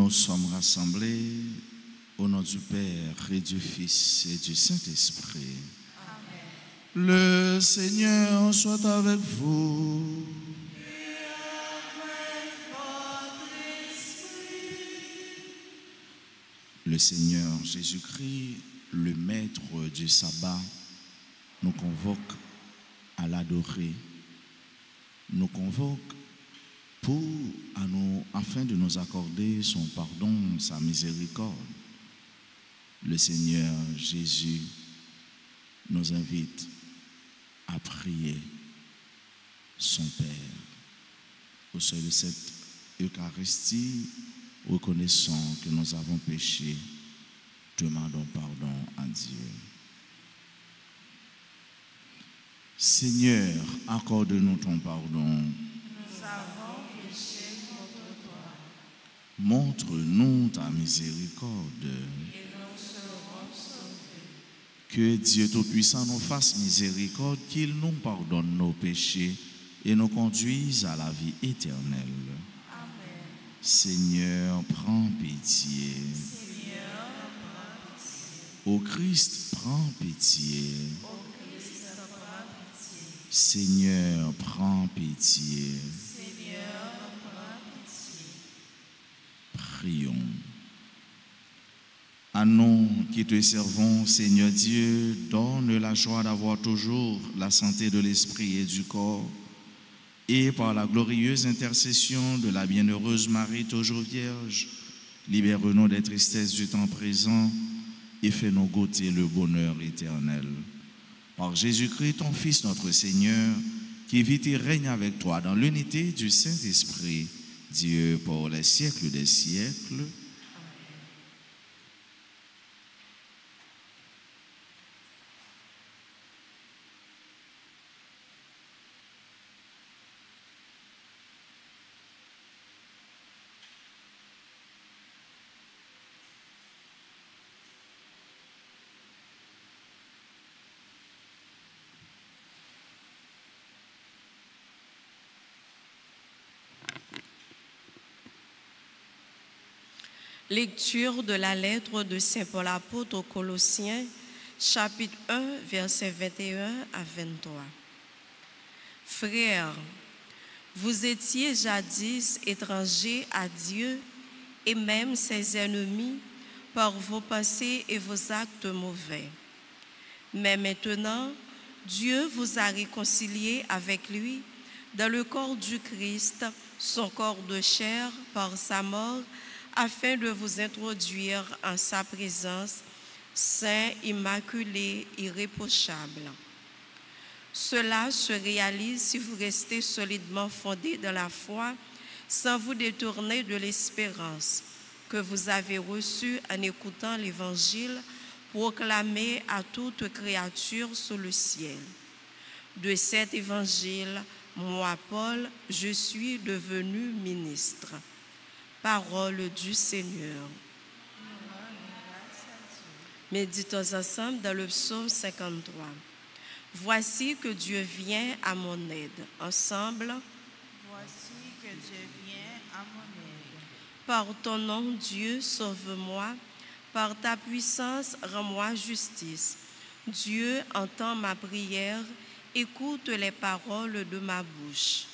Nous sommes rassemblés au nom du Père et du Fils et du Saint-Esprit. Amen. Le Seigneur soit avec vous. Et avec votre esprit. Le Seigneur Jésus-Christ, le Maître du sabbat, nous convoque à l'adorer, nous convoque afin de nous accorder son pardon, sa miséricorde. Le Seigneur Jésus nous invite à prier son Père. Au seuil de cette Eucharistie, reconnaissant que nous avons péché, demandons pardon à Dieu. Seigneur, accorde-nous ton pardon. Nous avons péché contre toi. Montre-nous ta miséricorde. Et nous serons sauvés. Que Dieu Tout-Puissant nous fasse miséricorde, qu'il nous pardonne nos péchés et nous conduise à la vie éternelle. Amen. Seigneur, prends pitié. Seigneur, prends pitié. Ô Christ, prends pitié. Ô Christ, prends pitié. Seigneur, prends pitié. Seigneur, prends pitié. Prions. À nous qui te servons, Seigneur Dieu, donne la joie d'avoir toujours la santé de l'esprit et du corps, et par la glorieuse intercession de la bienheureuse Marie, toujours vierge, libère-nous des tristesses du temps présent et fais-nous goûter le bonheur éternel. Par Jésus-Christ, ton Fils, notre Seigneur, qui vit et règne avec toi dans l'unité du Saint-Esprit, Dieu pour les siècles des siècles. Lecture de la lettre de Saint Paul apôtre aux Colossiens, chapitre 1, versets 21 à 23. Frères, vous étiez jadis étrangers à Dieu et même ses ennemis par vos pensées et vos actes mauvais. Mais maintenant, Dieu vous a réconciliés avec lui dans le corps du Christ, son corps de chair, par sa mort, afin de vous introduire en sa présence, saint, immaculé, irréprochable. Cela se réalise si vous restez solidement fondés dans la foi, sans vous détourner de l'espérance que vous avez reçue en écoutant l'Évangile proclamé à toute créature sous le ciel. De cet Évangile, moi, Paul, je suis devenu ministre. Parole du Seigneur. Méditons ensemble dans le psaume 53. Voici que Dieu vient à mon aide. Ensemble. Voici que Dieu vient à mon aide. Par ton nom, Dieu, sauve-moi. Par ta puissance, rends-moi justice. Dieu, entend ma prière. Écoute les paroles de ma bouche.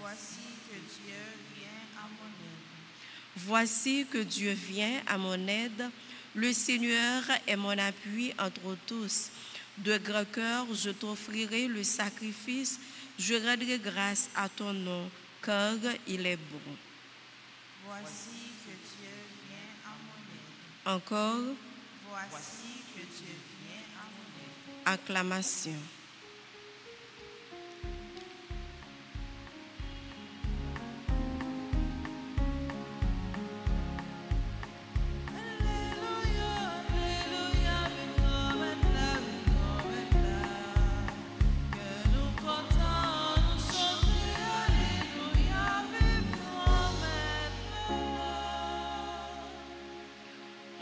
Voici que Dieu vient à mon aide. Voici que Dieu vient à mon aide. Le Seigneur est mon appui entre tous. De grand cœur, je t'offrirai le sacrifice. Je rendrai grâce à ton nom, car il est bon. Voici que Dieu vient à mon aide. Encore. Voici que Dieu vient à mon aide. Acclamation.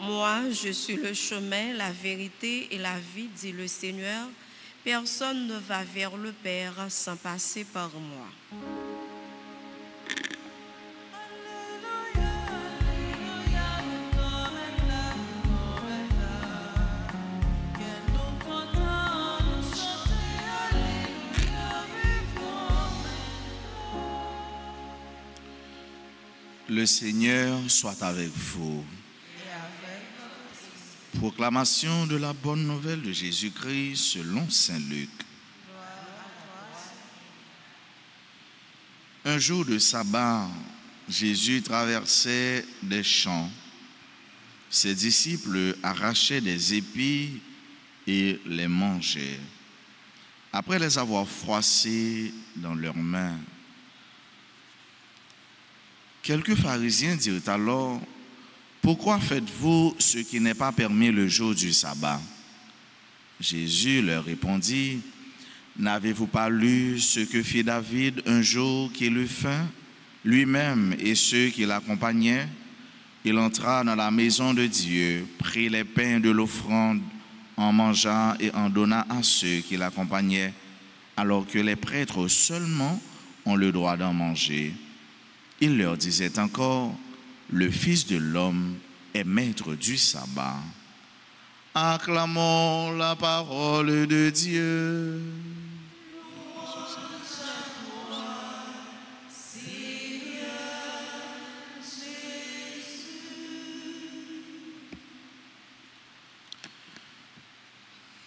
Moi, je suis le chemin, la vérité et la vie, dit le Seigneur. Personne ne va vers le Père sans passer par moi. Alléluia, Le Seigneur soit avec vous. Proclamation de la bonne nouvelle de Jésus-Christ selon saint Luc. Un jour de sabbat, Jésus traversait des champs. Ses disciples arrachaient des épis et les mangeaient. Après les avoir froissés dans leurs mains, quelques pharisiens dirent alors: pourquoi faites-vous ce qui n'est pas permis le jour du sabbat? Jésus leur répondit: n'avez-vous pas lu ce que fit David un jour qu'il eut faim, lui-même et ceux qui l'accompagnaient? Il entra dans la maison de Dieu, prit les pains de l'offrande, en mangea et en donna à ceux qui l'accompagnaient, alors que les prêtres seulement ont le droit d'en manger. Il leur disait encore: le Fils de l'homme est maître du sabbat. Acclamons la parole de Dieu.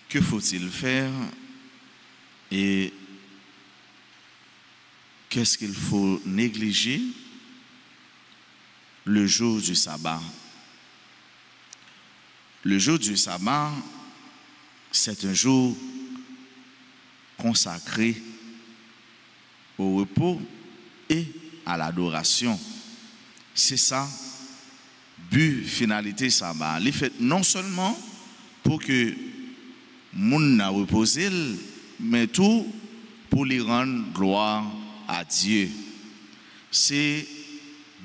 Que faut-il faire et qu'est-ce qu'il faut négliger le jour du sabbat? Le jour du sabbat, c'est un jour consacré au repos et à l'adoration. C'est ça, but, finalité sabbat. Il fait non seulement pour que moun n'a reposé, mais tout pour lui rendre gloire à Dieu. C'est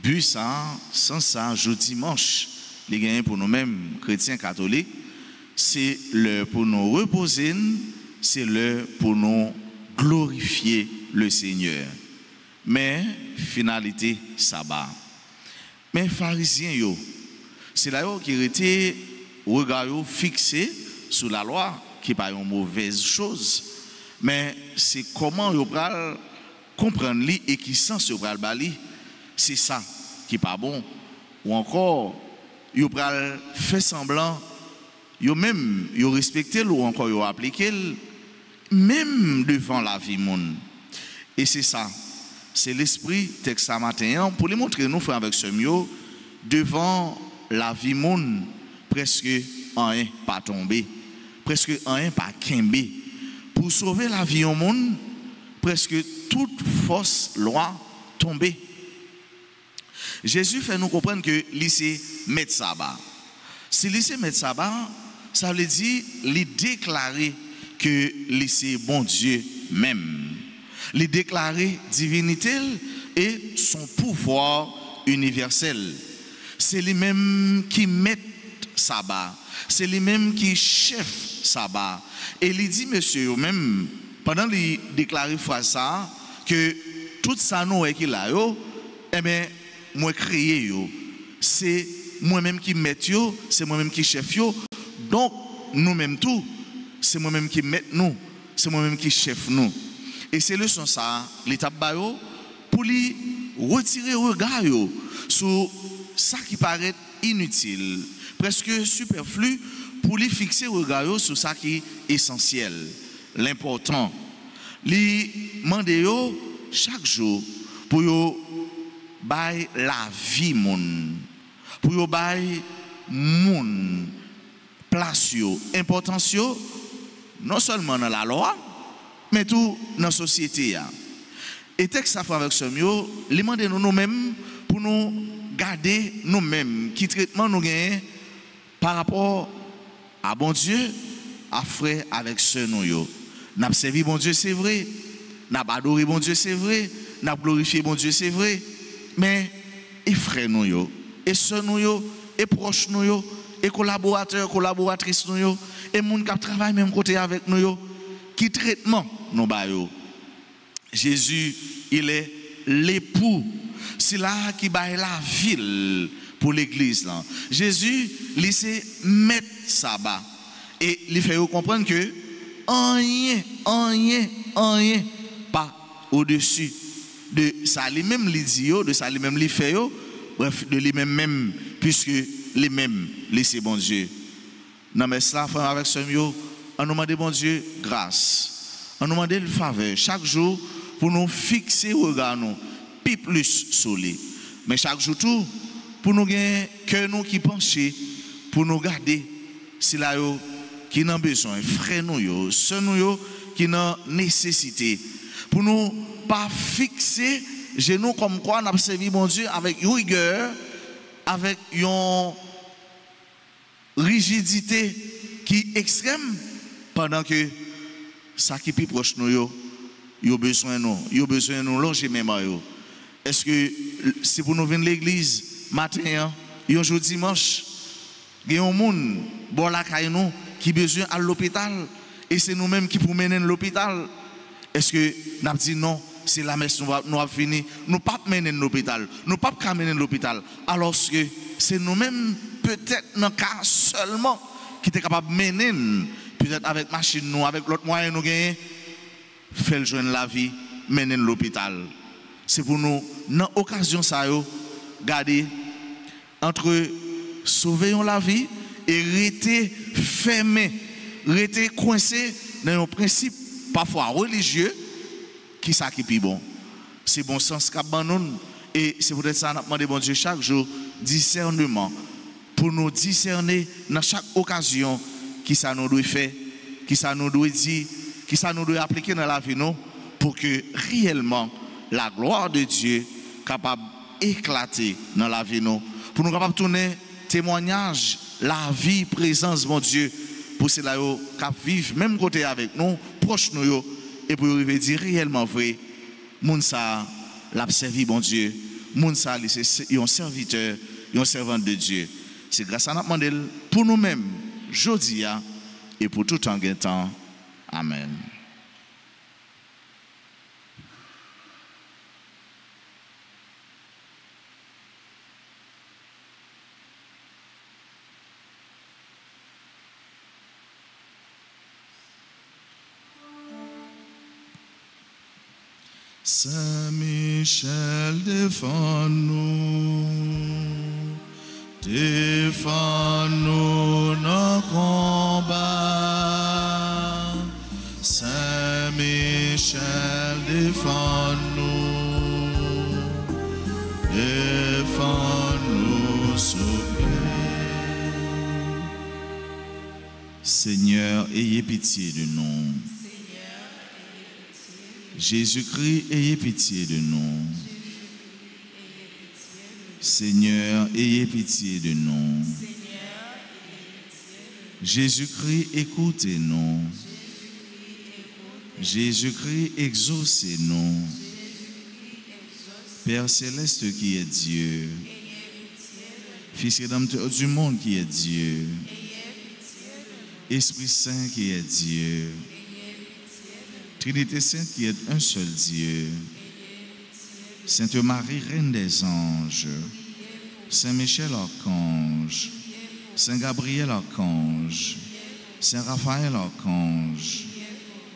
but ça, sans ça, jour dimanche, les gagnants pour nous-mêmes, chrétiens catholiques, c'est l'heure pour nous reposer, c'est l'heure pour nous glorifier le Seigneur. Mais, finalité, sabbat. Mais pharisiens, yo, c'est là qui était regard fixé sur la loi, qui n'est pas une mauvaise chose, mais c'est comment ils peuvent comprendre lui et qui sens sur le bali, c'est ça qui n'est pas bon. Ou encore, ils peuvent faire semblant, ils même respecter ou encore ils appliquer, même devant la vie monde. Et c'est ça, c'est l'esprit texte matin pour les montrer nous frères avec ce mieux devant la vie monde, presque rien pas tombé. Presque rien pas quimbé. Pour sauver la vie au monde, presque toute fausse loi tombée. Jésus fait nous comprendre que lycée met sabbat. Si lycée met sabbat, ça veut dire lui déclarer que lycée bon Dieu même. Lui déclarer divinité et son pouvoir universel. C'est lui-même qui met sabbat. C'est lui-même qui chef sabbat. Et il dit, monsieur, même, pendant qu'il déclare ça, que tout ça nous est qu'il a, eh bien, moi créé, c'est moi-même qui mets, c'est moi-même qui chef, donc nous-mêmes tout, c'est moi-même qui mets nous, c'est moi-même qui chef nous. Et c'est le son ça, l'étape bayo, pour lui retirer le regard sur ça qui paraît inutile, presque superflu, pour lui fixer le regard sur ça qui est essentiel, l'important. Lui demander chaque jour pour bailler la vie moun, pour bailler moun place importance non seulement dans la loi, mais tout dans la société. Et texte ça fait avec ce mieux, lui demander nous-mêmes pour nous garder nous-mêmes qui traitement nous gagnons par rapport à bon Dieu, à frère avec ceux nous. N'a servi bon Dieu, c'est vrai. N'a adoré bon Dieu, c'est vrai. N'a glorifié bon Dieu, c'est vrai. Mais, et frère nous, et ceux nous, et proches nous, et collaborateurs, collaboratrices nous, et moun qui travaillent même côté avec nous, qui traitement nous baillons. Jésus, il est l'époux. C'est là qui baille la ville pour l'église. Jésus, il sait mettre sabbat. Et il fait comprendre que rien, pas au-dessus de ça lui-même, de ça lui-même, il fait bref, de lui-même, puisque lui-même, laissez bon Dieu. Non, mais cela, frère, avec ce mieux, on nous demande, bon Dieu, grâce. On nous demande le faveur chaque jour pour nous fixer au regard, nous, puis plus sur lui. Mais chaque jour, tout, pour nous gagner cœur nous qui pencher, pour nous garder, c'est là qui n'a besoin, frère nous, sœur nous, qui n'a nécessité. Pour nous pas fixer genoux comme quoi on a servi mon Dieu avec rigueur, avec une rigidité qui est extrême, pendant que ça qui est plus proche de nous, il a besoin de nous longer même. Est-ce que c'est pour nous venir à l'église matin, un jour dimanche, il y a un monde qui a besoin à l'hôpital et c'est nous-mêmes qui pour mener à l'hôpital? Est-ce que nous avons dit non, c'est la messe, nous avons fini, nous ne pouvons pas mener à l'hôpital, nous ne pouvons pas mener à l'hôpital, alors que c'est nous-mêmes, peut-être dans le cas seulement, qui sommes capables de mener, peut-être avec machine, nous, avec l'autre moyen, nous gagnons, faire joindre la vie, mener à l'hôpital. C'est pour nous, dans l'occasion, ça, garder entre sauver la vie et rester fermé, rester coincé dans un principe parfois religieux qui ça qui est bon. C'est bon sens qu'abandonne et c'est peut-être ça qu'on demande bon Dieu chaque jour discernement pour nous discerner dans chaque occasion qui ça nous doit faire, qui ça nous doit dire, qui ça nous doit appliquer dans la vie nous pour que réellement la gloire de Dieu capable d'éclater dans la vie nous, pour nous capable tourner témoignage la vie présence mon Dieu pour cela qui vivent même côté avec nous proche nous et pour arriver dire réellement vrai moun ça l'a servi bon Dieu moun ça c'est un serviteur un servant de Dieu. C'est grâce à notre modèle pour nous-mêmes aujourd'hui et pour tout en temps. Amen. Saint-Michel, défends-nous, défends-nous nos combats. Saint-Michel, défends-nous, défends-nous, sauve. Seigneur, ayez pitié de nous. Jésus-Christ, ayez pitié de nous. Seigneur, ayez pitié de nous. Jésus-Christ, écoutez-nous. Jésus-Christ, exaucez-nous. Père céleste qui est Dieu, Fils rédempteur du monde qui est Dieu, Esprit Saint qui est Dieu, Trinité Sainte qui est un seul Dieu, Sainte Marie, Reine des anges, Saint Michel Archange, Saint Gabriel Archange, Saint Raphaël Archange,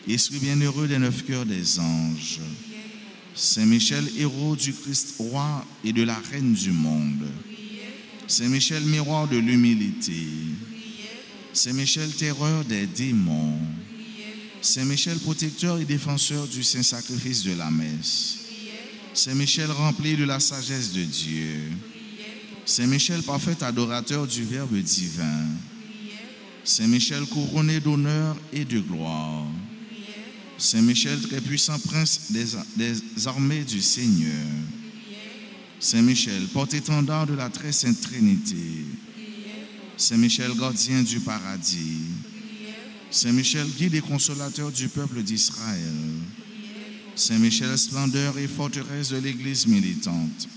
Esprit bienheureux des 9 cœurs des anges, Saint Michel, héros du Christ roi et de la Reine du monde, Saint Michel, miroir de l'humilité, Saint Michel, terreur des démons, Saint Michel, protecteur et défenseur du saint sacrifice de la messe, Saint Michel, rempli de la sagesse de Dieu, Saint Michel, parfait adorateur du Verbe divin, Saint Michel, couronné d'honneur et de gloire, Saint Michel, très puissant prince des armées du Seigneur, Saint Michel, porte-étendard de la très sainte Trinité, Saint Michel, gardien du paradis, Saint Michel, guide et consolateur du peuple d'Israël, Saint Michel, splendeur et forteresse de l'Église militante,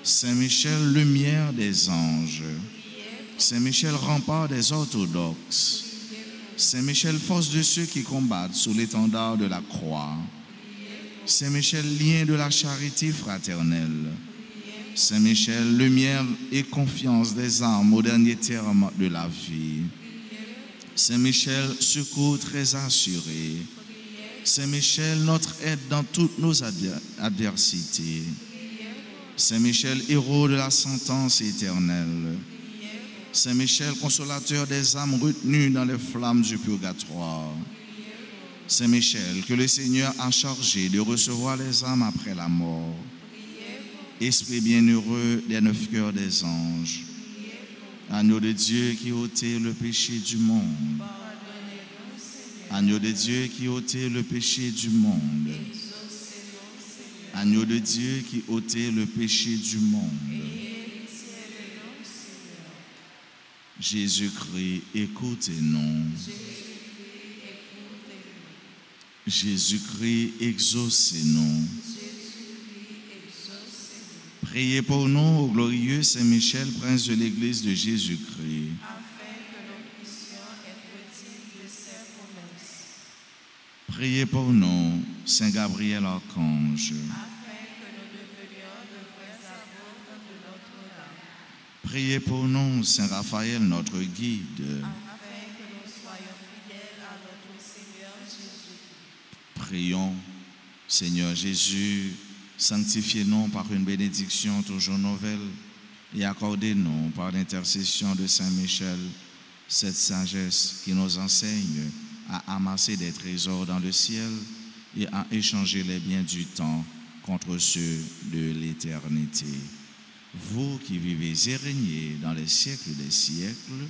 Saint Michel, lumière des anges, Saint Michel, rempart des orthodoxes, Saint Michel, force de ceux qui combattent sous l'étendard de la croix, Saint Michel, lien de la charité fraternelle, Saint Michel, lumière et confiance des âmes au dernier terme de la vie, Saint Michel, secours très assuré, Saint Michel, notre aide dans toutes nos adversités, Saint Michel, héros de la sentence éternelle. Saint Michel, consolateur des âmes retenues dans les flammes du purgatoire. Saint Michel, que le Seigneur a chargé de recevoir les âmes après la mort. Esprit bienheureux des 9 cœurs des anges. Agneau de Dieu qui ôtait le péché du monde. Agneau de Dieu qui ôtait le péché du monde. Agneau de Dieu qui ôtait le péché du monde. Jésus-Christ, écoutez-nous. Jésus-Christ, exaucez-nous. Priez pour nous, au glorieux Saint Michel, prince de l'Église de Jésus-Christ. afin que nous puissions être dignes de ses promesses, Priez pour nous, Saint Gabriel Archange. afin que nous devenions de vrais apôtres de Notre-Dame, Priez pour nous, Saint Raphaël, notre guide. afin que nous soyons fidèles à notre Seigneur Jésus. Prions, Seigneur Jésus, sanctifiez-nous par une bénédiction toujours nouvelle et accordez-nous par l'intercession de Saint Michel cette sagesse qui nous enseigne à amasser des trésors dans le ciel et à échanger les biens du temps contre ceux de l'éternité. Vous qui vivez et régnez dans les siècles des siècles,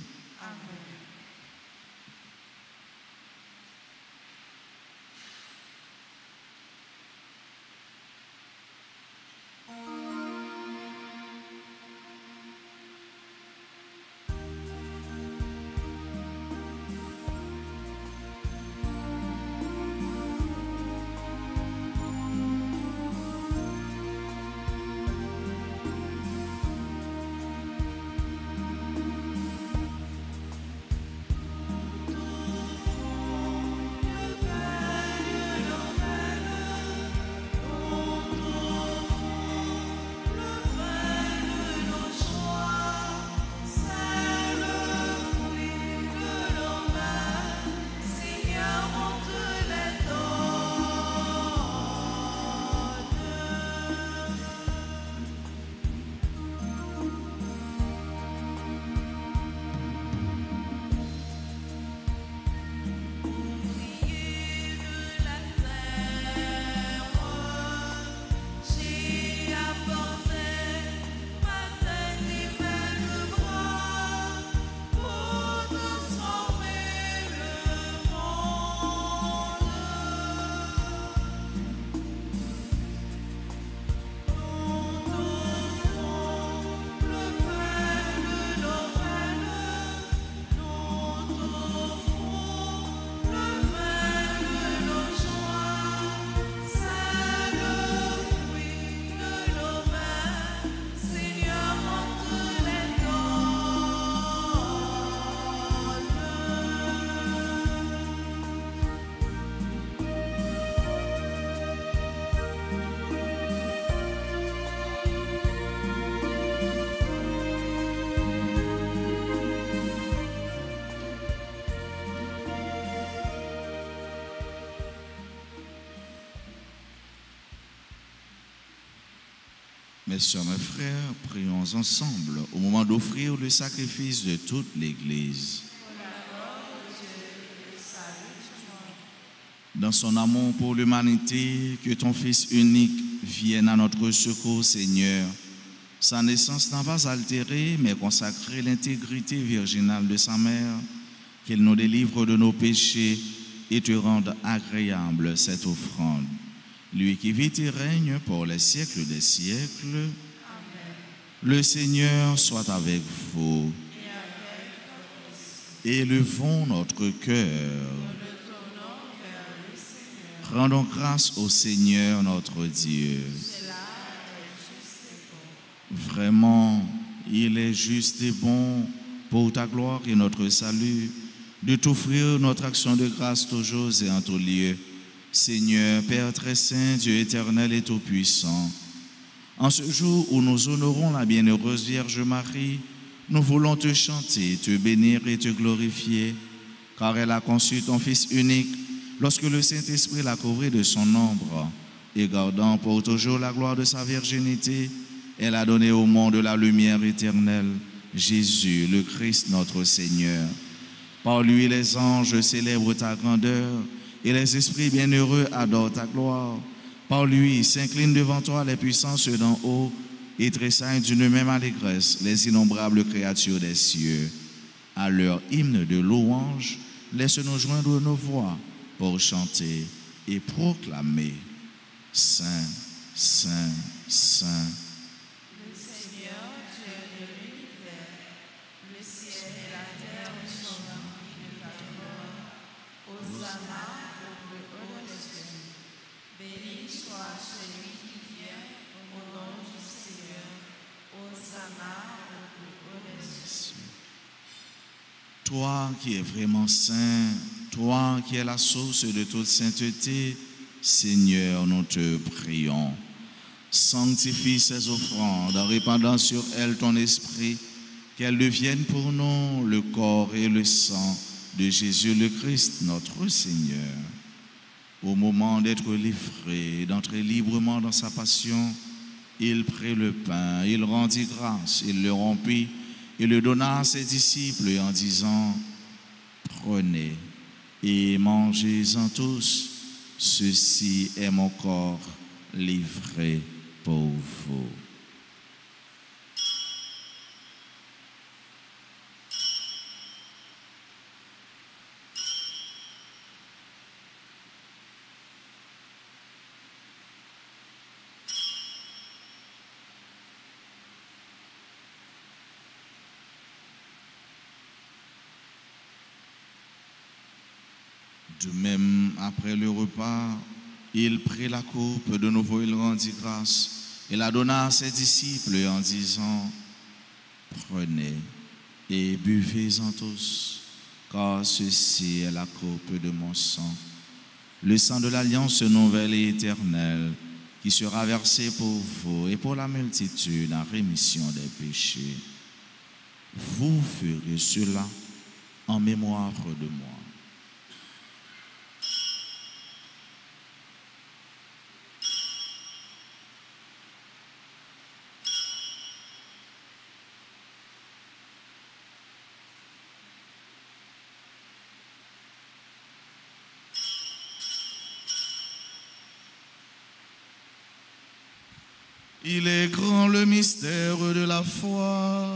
mes sœurs, mes frères, prions ensemble au moment d'offrir le sacrifice de toute l'Église. Dans son amour pour l'humanité, que ton Fils unique vienne à notre secours, Seigneur. Sa naissance n'a pas altéré, mais consacré l'intégrité virginale de sa mère, qu'il nous délivre de nos péchés et te rende agréable cette offrande. Lui qui vit et règne pour les siècles des siècles. Amen. Le Seigneur soit avec vous. Élevons notre cœur. Rendons grâce au Seigneur notre Dieu. Vraiment, il est juste et bon pour ta gloire et notre salut de t'offrir notre action de grâce toujours et en tout lieu. Seigneur, Père très saint, Dieu éternel et tout-puissant, en ce jour où nous honorons la bienheureuse Vierge Marie, nous voulons te chanter, te bénir et te glorifier, car elle a conçu ton Fils unique lorsque le Saint-Esprit l'a couvert de son ombre, et gardant pour toujours la gloire de sa virginité, Elle a donné au monde la lumière éternelle, Jésus, le Christ notre Seigneur. Par lui, les anges célèbrent ta grandeur et les esprits bienheureux adorent ta gloire. Par lui, s'inclinent devant toi les puissances d'en haut et tressaillent d'une même allégresse les innombrables créatures des cieux. À leur hymne de louange, laisse-nous joindre nos voix pour chanter et proclamer Saint, Saint, Saint. Le Seigneur, Dieu de l'univers, le ciel et la terre sont remplis de ta gloire. Hosanna au plus haut des cieux. Béni soit celui qui vient au nom du Seigneur. Hosanna au plus haut des cieux. Toi qui es vraiment saint, toi qui es la source de toute sainteté, Seigneur, nous te prions. Sanctifie ces offrandes en répandant sur elles ton esprit, qu'elles deviennent pour nous le corps et le sang de Jésus le Christ, notre Seigneur. Au moment d'être livré, d'entrer librement dans sa passion, il prit le pain, il rendit grâce, il le rompit et le donna à ses disciples en disant, prenez et mangez-en tous, ceci est mon corps livré pour vous. De même, après le repas, il prit la coupe, de nouveau il rendit grâce et la donna à ses disciples en disant, prenez et buvez-en tous, car ceci est la coupe de mon sang, le sang de l'alliance nouvelle et éternelle, qui sera versé pour vous et pour la multitude en rémission des péchés. Vous ferez cela en mémoire de moi. Il est grand le mystère de la foi.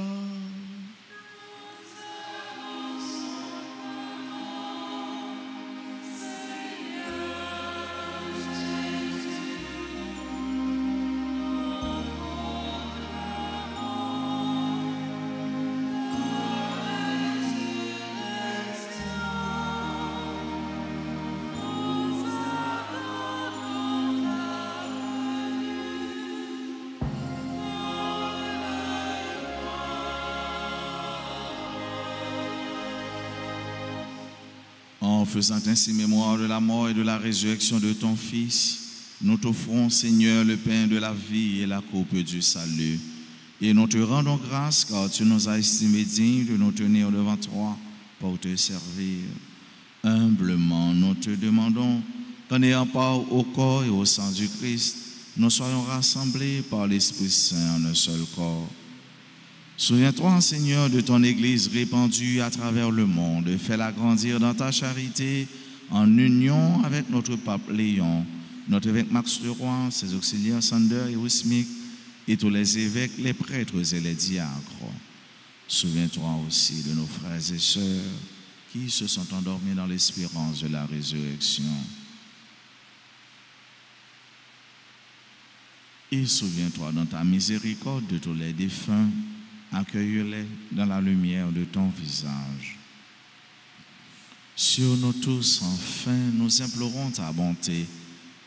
En faisant ainsi mémoire de la mort et de la résurrection de ton Fils, nous t'offrons, Seigneur, le pain de la vie et la coupe du salut. Et nous te rendons grâce car tu nous as estimés dignes de nous tenir devant toi pour te servir. Humblement, nous te demandons qu'en ayant part au corps et au sang du Christ, nous soyons rassemblés par l'Esprit Saint en un seul corps. Souviens-toi, Seigneur, de ton Église répandue à travers le monde. Fais-la grandir dans ta charité en union avec notre pape Léon, notre évêque Max Leroy, ses auxiliaires Sander et Wismik, et tous les évêques, les prêtres et les diacres. Souviens-toi aussi de nos frères et sœurs qui se sont endormis dans l'espérance de la résurrection. Et souviens-toi dans ta miséricorde de tous les défunts. Accueille-les dans la lumière de ton visage. Sur nous tous, enfin, nous implorons ta bonté,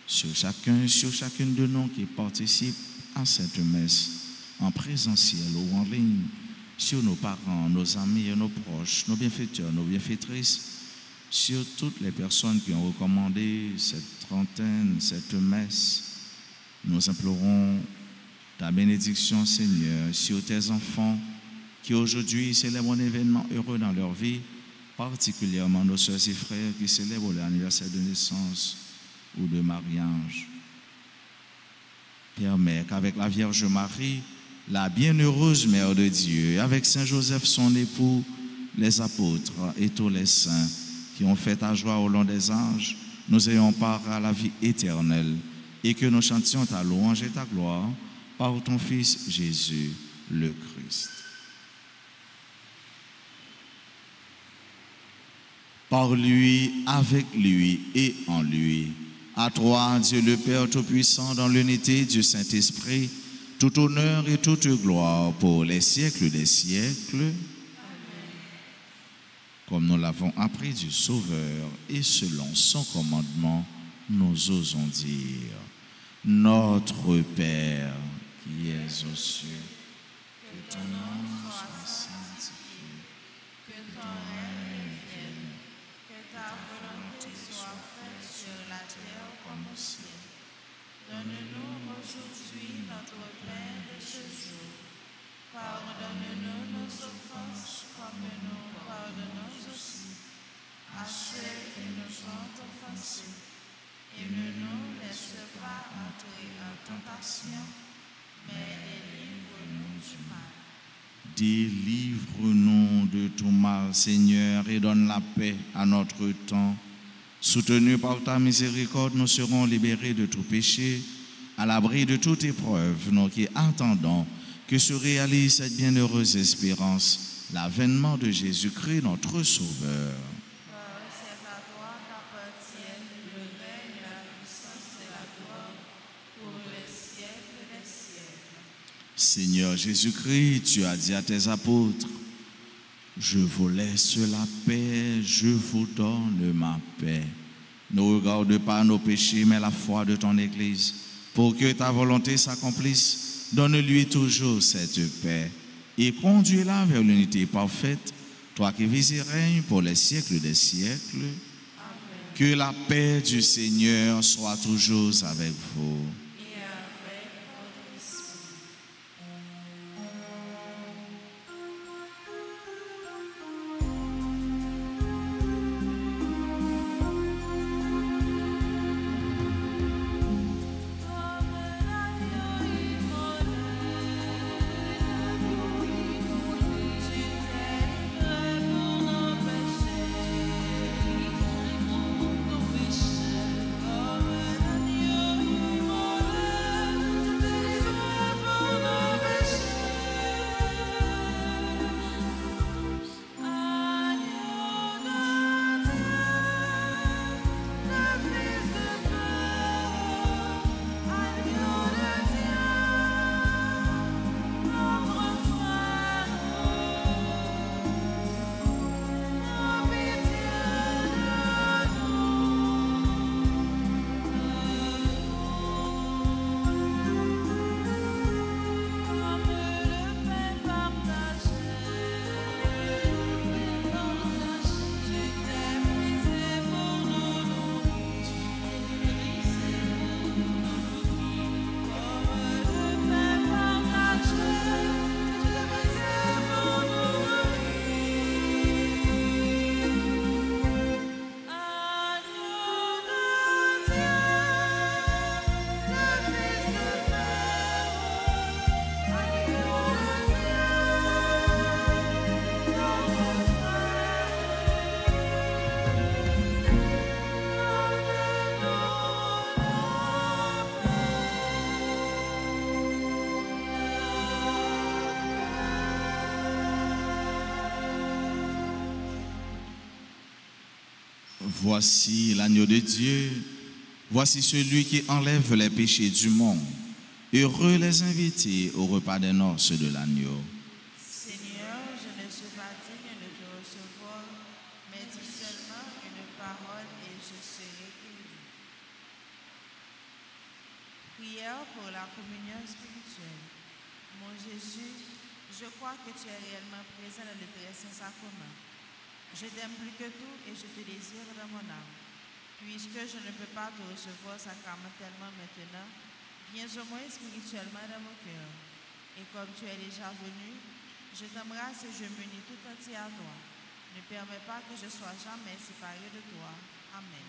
sur chacune de nous qui participe à cette messe, en présentiel ou en ligne, sur nos parents, nos amis et nos proches, nos bienfaiteurs, nos bienfaitrices, sur toutes les personnes qui ont recommandé cette trentaine, cette messe. Nous implorons ta bénédiction, Seigneur, sur tes enfants qui aujourd'hui célèbrent un événement heureux dans leur vie, particulièrement nos sœurs et frères qui célèbrent l'anniversaire de naissance ou de mariage. Permets qu'avec la Vierge Marie la bienheureuse Mère de Dieu, avec Saint Joseph son époux, les apôtres et tous les saints qui ont fait ta joie au long des âges, nous ayons part à la vie éternelle et que nous chantions ta louange et ta gloire par ton Fils Jésus le Christ. Par lui, avec lui et en lui, à toi, Dieu le Père Tout-Puissant, dans l'unité du Saint-Esprit, tout honneur et toute gloire pour les siècles des siècles. Amen. Comme nous l'avons appris du Sauveur et selon son commandement, nous osons dire: Notre Père qui es aux cieux, que ton nom soit sanctifié, que ton règne vienne, que ta volonté soit faite sur la terre comme au ciel. Donne-nous aujourd'hui notre pain de ce jour. Pardonne-nous nos offenses comme nous pardonnons aussi à ceux qui nous ont offensés. Et ne nous laisse pas entrer en tentation, mais délivre-nous du mal. Délivre-nous de tout mal, Seigneur, et donne la paix à notre temps. Soutenus par ta miséricorde, nous serons libérés de tout péché, à l'abri de toute épreuve, nous qui attendons que se réalise cette bienheureuse espérance, l'avènement de Jésus-Christ, notre Sauveur. C'est à toi qu'appartiennent le règne, la puissance et la gloire pour les siècles des siècles. Seigneur Jésus-Christ, tu as dit à tes apôtres: je vous laisse la paix, je vous donne ma paix. Ne regarde pas nos péchés, mais la foi de ton Église. Pour que ta volonté s'accomplisse, donne-lui toujours cette paix et conduis-la vers l'unité parfaite, toi qui vis et règnes pour les siècles des siècles. Amen. Que la paix du Seigneur soit toujours avec vous. Voici l'agneau de Dieu, voici celui qui enlève les péchés du monde. Heureux les invités au repas des noces de l'agneau. Seigneur, je ne suis pas digne de te recevoir, mais dis seulement une parole et je serai guéri. Prière pour la communion spirituelle. Mon Jésus, je crois que tu es réellement présent dans le très saint sacrement. Je t'aime plus que tout et je te désire dans mon âme. Puisque je ne peux pas te recevoir sacramentellement maintenant, viens au moins spirituellement dans mon cœur. Et comme tu es déjà venu, je t'embrasse et je m'unis tout entier à toi. Ne permets pas que je sois jamais séparé de toi. Amen.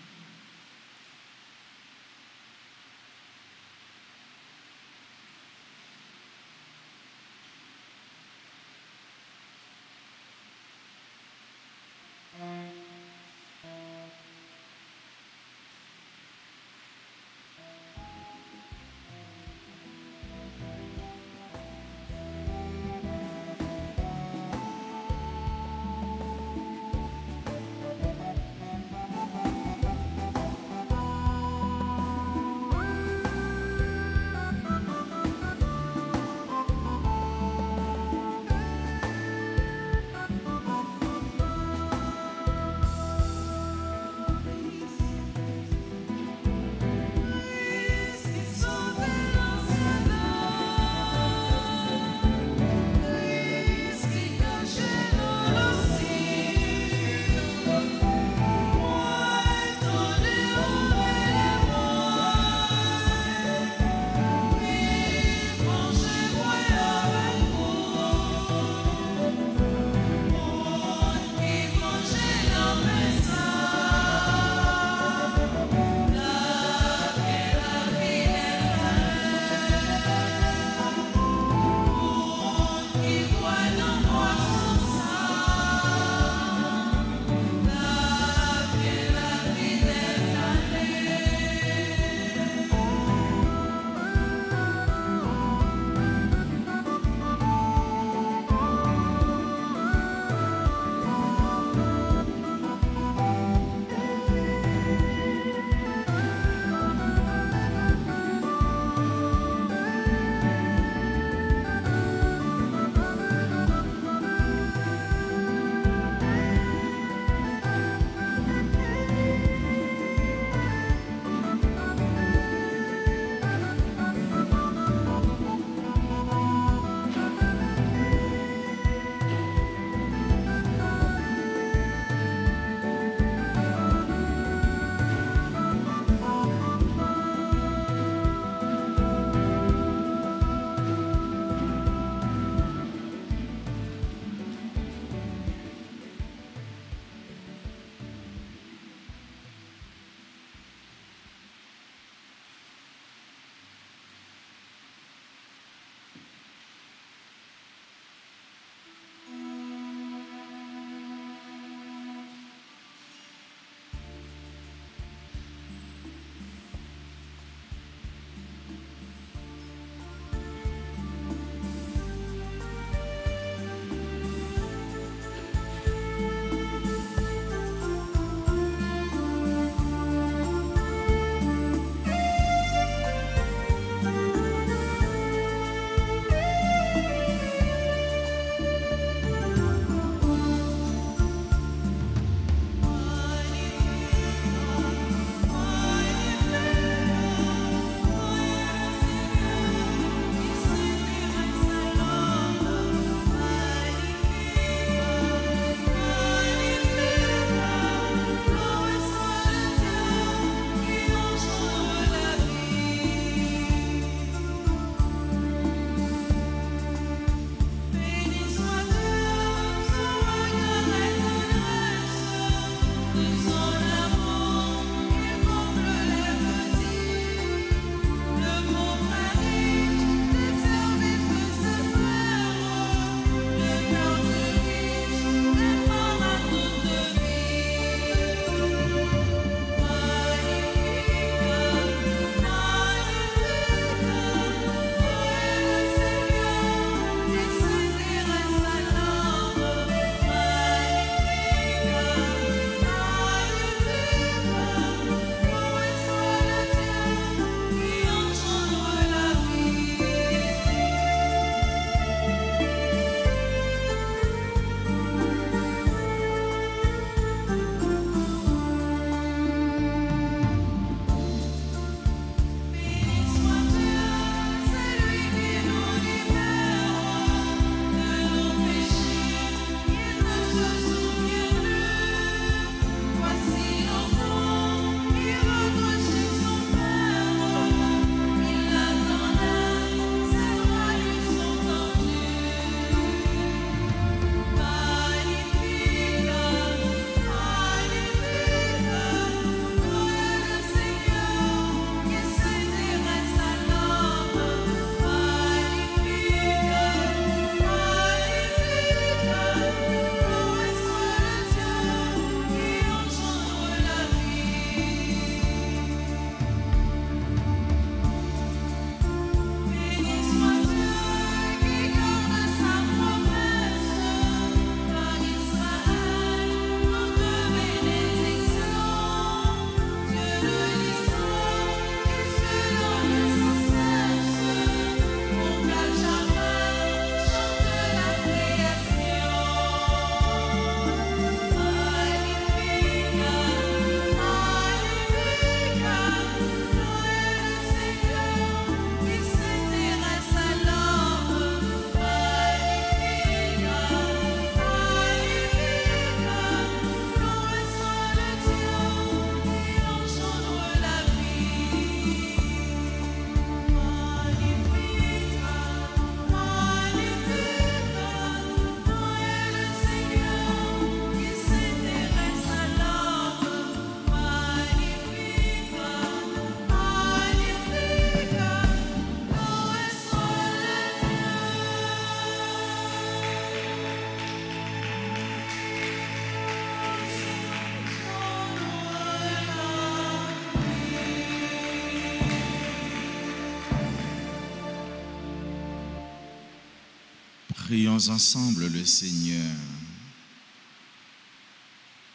Prions ensemble le Seigneur.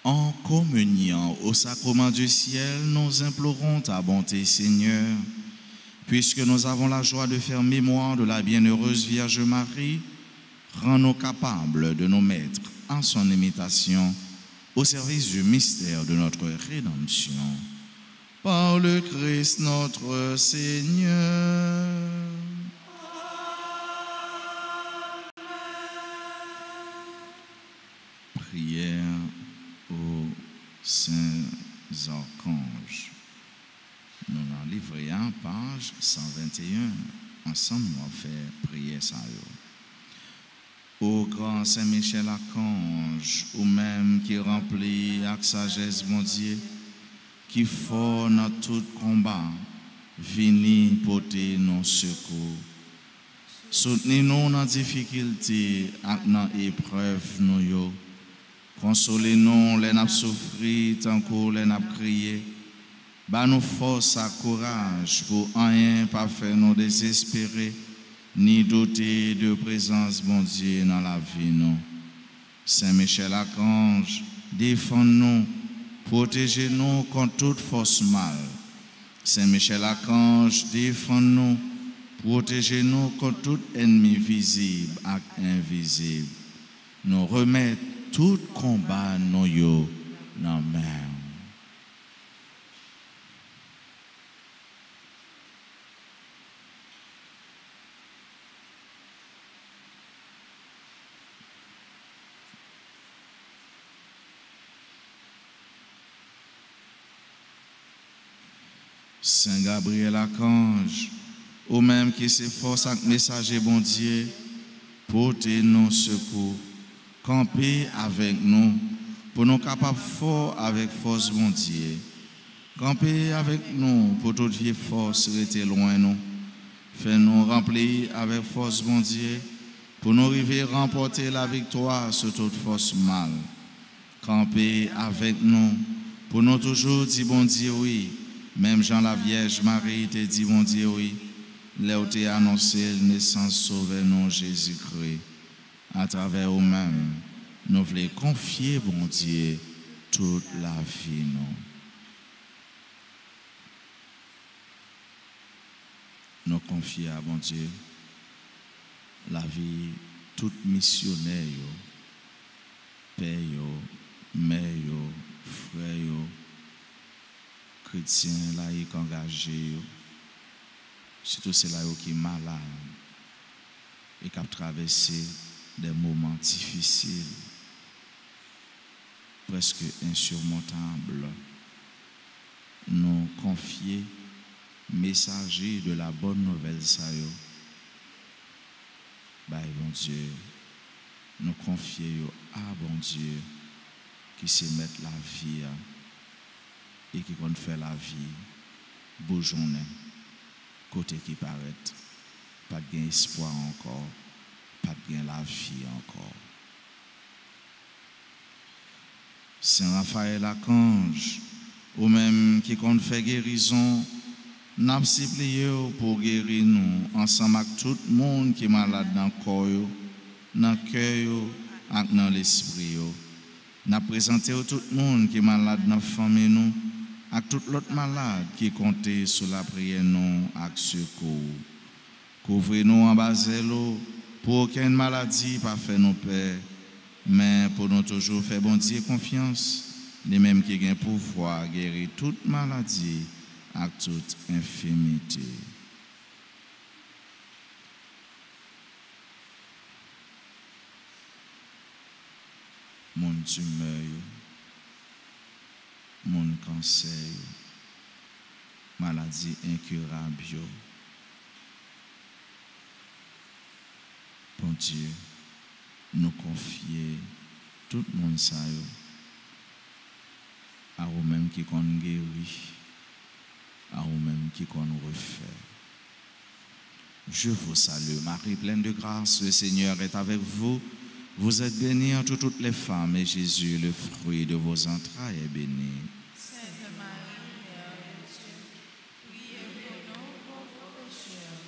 En communiant au sacrement du ciel, nous implorons ta bonté, Seigneur, puisque nous avons la joie de faire mémoire de la bienheureuse Vierge Marie. Rends-nous capables de nous mettre en son imitation au service du mystère de notre rédemption. Par le Christ notre Seigneur. Prière aux saints archanges. Nous en livrons page 121. Ensemble, nous allons faire prière ça. Ô grand Saint Michel Archange, ou même qui remplit avec sagesse, mon Dieu, qui fort dans tout combat, vini porter nos secours. Soutenez-nous dans la difficulté et dans l'épreuve, nous. Consolez-nous, les n'a souffri, tant que les n'a crié. Ba nous force et courage pour rien pas faire nous désespérer, ni douter de présence, bon Dieu, dans la vie, nous. Saint Michel Archange, défends-nous, protégez-nous contre toute force mal. Saint Michel Archange, défends-nous, protégez-nous contre tout ennemi visible et invisible. Nous remettons tout combat, nous, dans la main. Saint Gabriel Archange, ou même qui s'efforce avec messager bon Dieu, portez-nous secours, campez avec nous, pour nous capables fort avec force bon Dieu. Campez avec nous, pour toute vieille force rester loin nous. Fais-nous remplir avec force bon Dieu, pour nous arriver à remporter la victoire sur toute force mal. Campez avec nous, pour nous toujours dire bon Dieu oui. Même Jean la Vierge Marie te dit, bon Dieu, oui, là où tu as annoncé la naissance sauveur non Jésus-Christ. À travers nous-mêmes, nous voulons confier, bon Dieu, toute la vie, nous confier à bon Dieu la vie, toute missionnaire, père, mère, frère, chrétiens, laïcs engagés, surtout ceux-là qui sont malades et qui ont traversé des moments difficiles, presque insurmontables. Nous confier messager de la bonne nouvelle, ça y est. Bon Dieu, nous confier à bon Dieu qui se met la vie et qui compte faire la vie, beau journée, côté qui paraît, pas de gain espoir encore, pas de gain la vie encore. Saint Raphaël Archange, ou même qui compte faire guérison, n'a supplié pour guérir nous, ensemble avec tout le monde qui est malade dans le corps, dans le cœur et dans l'esprit. N'a présenté tout le monde qui est malade dans la famille nous, avec tout l'autre malade qui comptait sur la prière non avec secours. Couvrez-nous en bas de l'eau pour aucune maladie pas faire nos pères, mais pour nous toujours faire bon Dieu confiance, les mêmes qui ont pouvoir guérir toute maladie avec toute infirmité. Mon tumeur, mon cancer, maladie incurable. Bon Dieu, nous confier tout le monde ça à vous-même qui qu'on guérit, à vous-même qui qu'on refait. Je vous salue, Marie pleine de grâce, le Seigneur est avec vous. Vous êtes bénie entre toutes les femmes et Jésus, le fruit de vos entrailles, est béni. Sainte Marie, Mère de Dieu, priez pour nous pauvres pécheurs,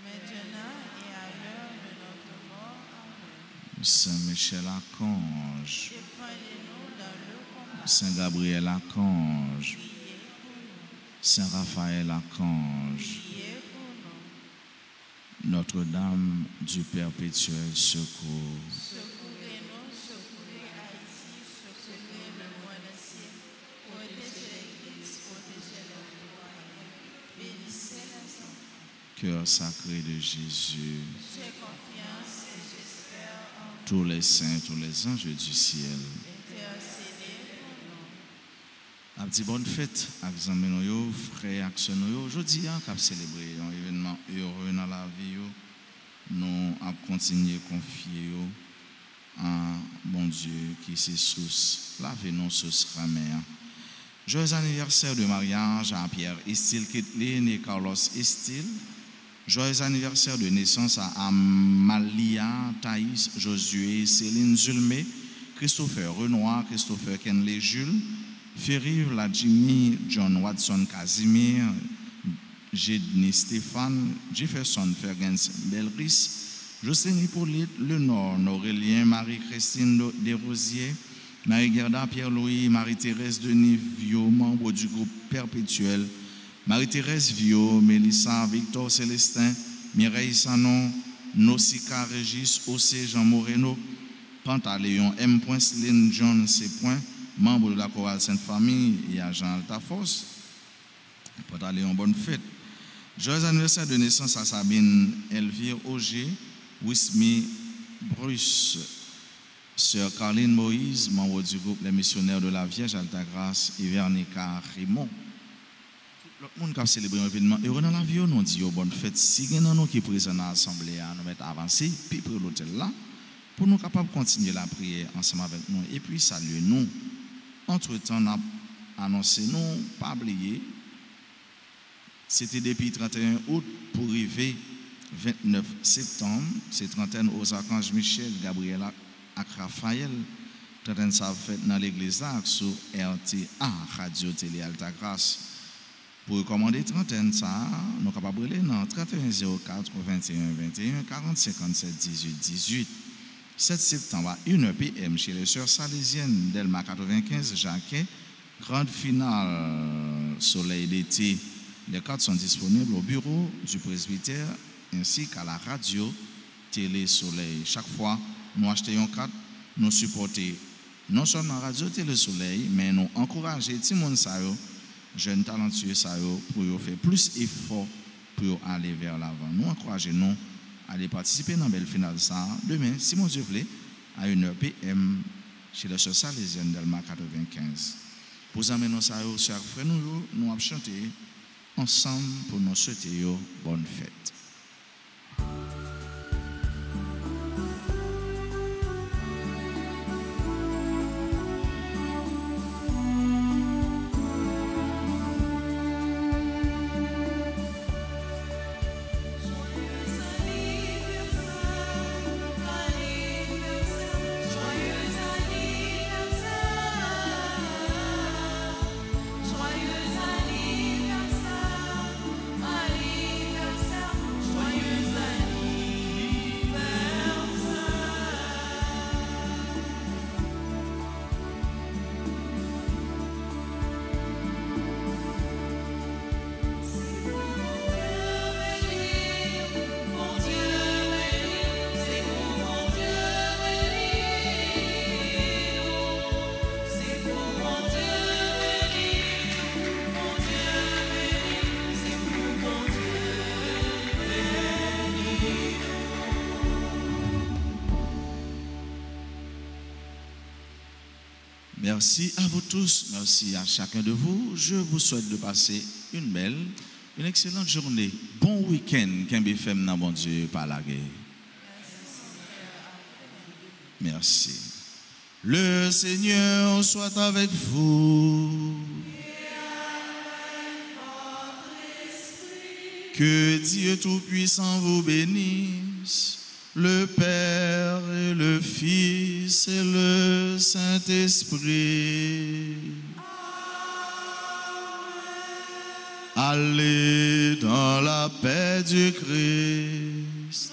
maintenant et à l'heure de notre mort. Amen. Saint Michel Archange, défendez-nous dans le combat. Saint Gabriel Archange, Priez pour nous. Saint Raphaël Archange, Priez pour nous. Notre-Dame du Perpétuel Secours, Secourez-nous, secourez Haïti, secourez le monde entier. Protégez l'Église, protégez les foyers. Bénissez les enfants. Cœur sacré de Jésus, J'ai confiance et j'espère en vous. tous les saints, tous les anges du ciel. Intercédez pour nous. A petit bonne fête avec les amis, frères et sœurs. Aujourd'hui, on a célébré un événement heureux dans la vie. Nous avons continué à confier en bon Dieu qui est source, lavez-nous source ramère. Joyeux anniversaire de mariage à Pierre Estil Ketlin et Carlos Estil. Joyeux anniversaire de naissance à Amalia, Thaïs, Josué, Céline Zulmé, Christopher Renoir, Christopher Kenley Jules, Ferry Vladimir, John Watson Casimir, Jedni Stéphane, Jefferson Fergens Belris, Jocelyne Hippolyte Lenore, Aurélien Marie-Christine Desrosiers, Marie-Gerda Pierre-Louis, Marie-Thérèse Denis Viau, membre du groupe Perpétuel, Marie-Thérèse Viau, Mélissa Victor Célestin, Mireille Sanon, Nausicaa Régis, Océ Jean Moreno, Pantaléon M. Céline John C. membre de la chorale Sainte-Famille et agent Altaforce. Pantaléon, bonne fête. Joyeux anniversaire de naissance à Sabine Elvire Auger, Wismi Bruce, Sœur Caroline Moïse, membre du groupe Les Missionnaires de la Vierge Altagrace, et Vernica Raymond. Tout le monde qui a célébré un événement heureux dans la vie, nous dit bonne fête. Si il y a qui est présent dans l'Assemblée, nous mettons avancer, puis pour l'hôtel là, pour nous capables de continuer la prière ensemble avec nous, et puis saluer nous. Entre-temps, nous avons annoncé, nous, pas oublier, c'était depuis 31 août pour arriver 29 septembre, c'est trentaine aux archanges Michel, Gabriel et Raphaël. Trentaine ça fait dans l'église là, sur RTA, Radio Télé Altagrace. Pour recommander trentaine ça, nous sommes capables de dans 31 04 21 21 40 57 18 18. 7 septembre à 1h PM chez les sœurs salésiennes Delma 95 Jacquet, grande finale Soleil d'été. Les cartes sont disponibles au bureau du presbytère ainsi qu'à la radio Télé Soleil. Chaque fois, nous achetons une carte, nous supportons non seulement la radio Télé Soleil, mais nous encourageons tout le monde, jeunes talentueux, pour faire plus d'efforts pour aller vers l'avant. Nous encourageons nous à aller participer dans la belle finale ça demain, si mon Dieu voulait, à 1h PM chez les sœurs salésiennes Delma 95. Pour amener ça, chers frères, nous allons chanter ensemble pour nous souhaiter une bonne fête. Merci à vous tous, merci à chacun de vous. Je vous souhaite de passer une belle, une excellente journée. Bon week-end, qu'un dans bon Dieu par la guerre. Merci. Le Seigneur soit avec vous. Que Dieu Tout-Puissant vous bénisse. Le Père et le Fils et le Saint-Esprit. Allez dans la paix du Christ.